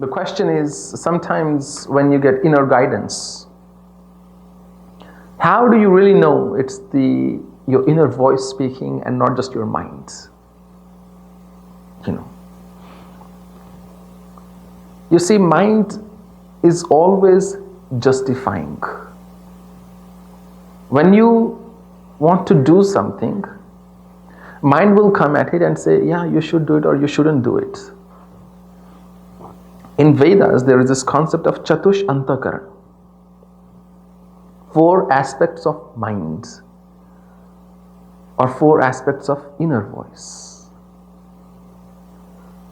The question is, sometimes when you get inner guidance, how do you really know it's your inner voice speaking and not just your mind? You see, mind is always justifying. When you want to do something, mind will come at it and say, yeah, you should do it or you shouldn't do it. In Vedas, there is this concept of Chatush Antakaran. 4 aspects of mind, or 4 aspects of inner voice.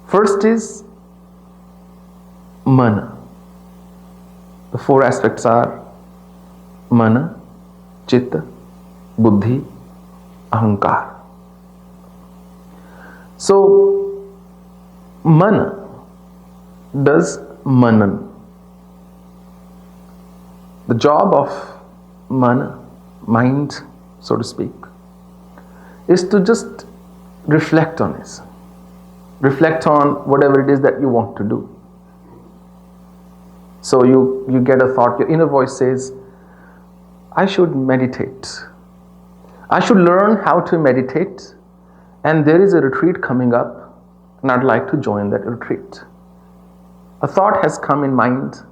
First is Mana. The 4 aspects are Mana, Chitta, Buddhi, Ahankar. So, Mana does Manan. The job of Mana, mind, so to speak, is to just reflect on it. Reflect on whatever it is that you want to do. So you get a thought, your inner voice says, I should meditate. I should learn how to meditate, and there is a retreat coming up, and I'd like to join that retreat. A thought has come in mind,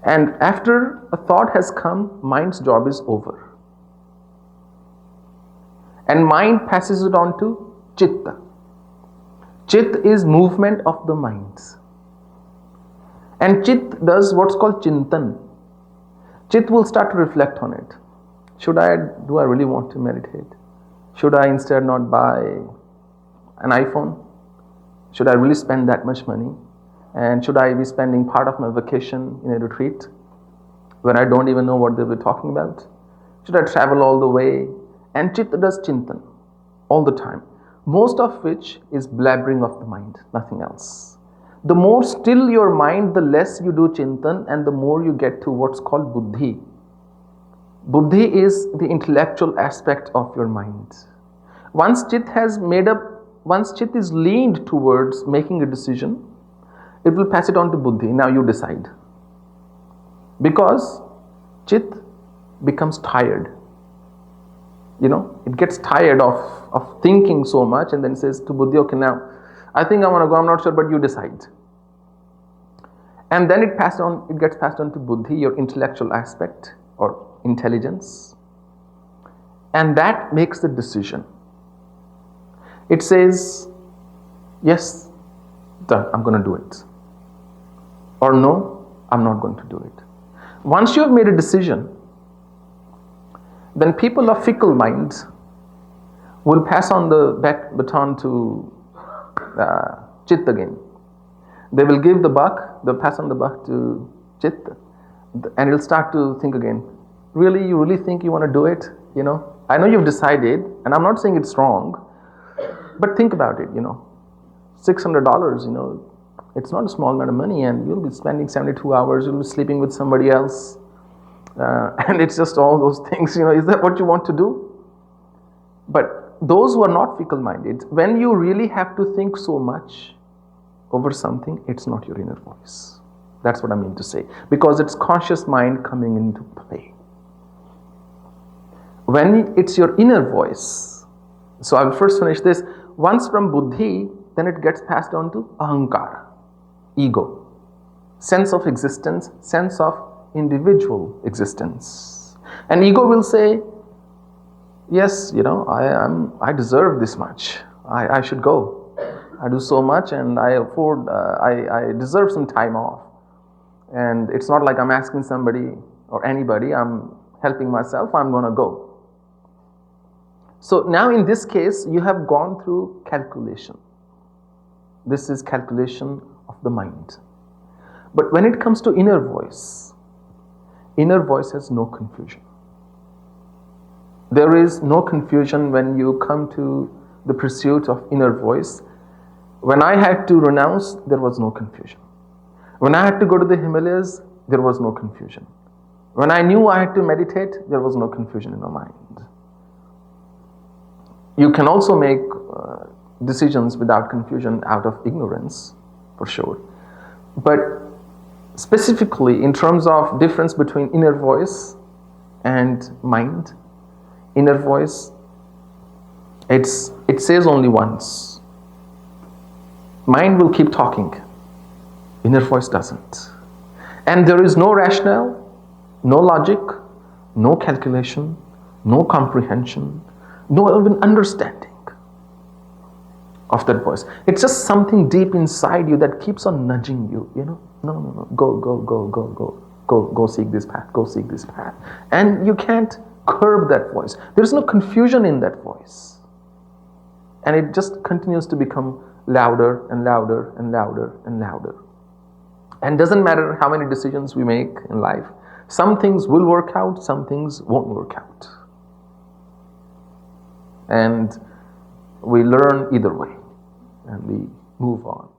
and after a thought has come, mind's job is over. And mind passes it on to Chitta. Chit is movement of the mind. And Chit does what's called Chintan. Chit will start to reflect on it. Do I really want to meditate? Should I instead not buy an iPhone? Should I really spend that much money? And should I be spending part of my vacation in a retreat when I don't even know what they were talking about? Should I travel all the way? And Chitta does Chintan all the time, most of which is blabbering of the mind, nothing else. The more still your mind, the less you do Chintan, and the more you get to what's called Buddhi. Buddhi is the intellectual aspect of your mind. Once Chit is leaned towards making a decision, it will pass it on to Buddhi. Now you decide. Because Chit becomes tired. It gets tired of thinking so much, and then says to Buddhi, okay, now I think I want to go, I'm not sure, but you decide. And then it gets passed on to Buddhi, your intellectual aspect or intelligence. And that makes the decision. It says, yes, done, I'm going to do it. Or no, I'm not going to do it. Once you have made a decision, then people of fickle minds will pass on the baton to Chit again. They will give the buck, they'll pass on the buck to Chit, and it'll start to think again. Really, you really think you want to do it? I know you've decided, and I'm not saying it's wrong, but think about it, $600, it's not a small amount of money, and you'll be spending 72 hours, you'll be sleeping with somebody else, and it's just all those things, is that what you want to do? But those who are not fickle-minded, when you really have to think so much over something, it's not your inner voice. That's what I mean to say, because it's conscious mind coming into play. When it's your inner voice, so I will first finish this. Once from Buddhi, then it gets passed on to Ahankar, ego, sense of existence, sense of individual existence. And ego will say, yes, I deserve this much. I should go. I do so much, and I deserve some time off. And it's not like I'm asking somebody or anybody, I'm helping myself, I'm going to go. So now in this case, you have gone through calculation. This is calculation of the mind. But when it comes to inner voice has no confusion. There is no confusion when you come to the pursuit of inner voice. When I had to renounce, there was no confusion. When I had to go to the Himalayas, there was no confusion. When I knew I had to meditate, there was no confusion in my mind. You can also make decisions without confusion out of ignorance, for sure. But specifically in terms of difference between inner voice and mind, inner voice, it says only once. Mind will keep talking. Inner voice doesn't. And there is no rationale, no logic, no calculation, no comprehension, no even understanding of that voice. It's just something deep inside you that keeps on nudging you, no, go seek this path, go seek this path. And you can't curb that voice. There's no confusion in that voice. And it just continues to become louder and louder and louder and louder. And doesn't matter how many decisions we make in life, some things will work out, some things won't work out. And we learn either way, and we move on.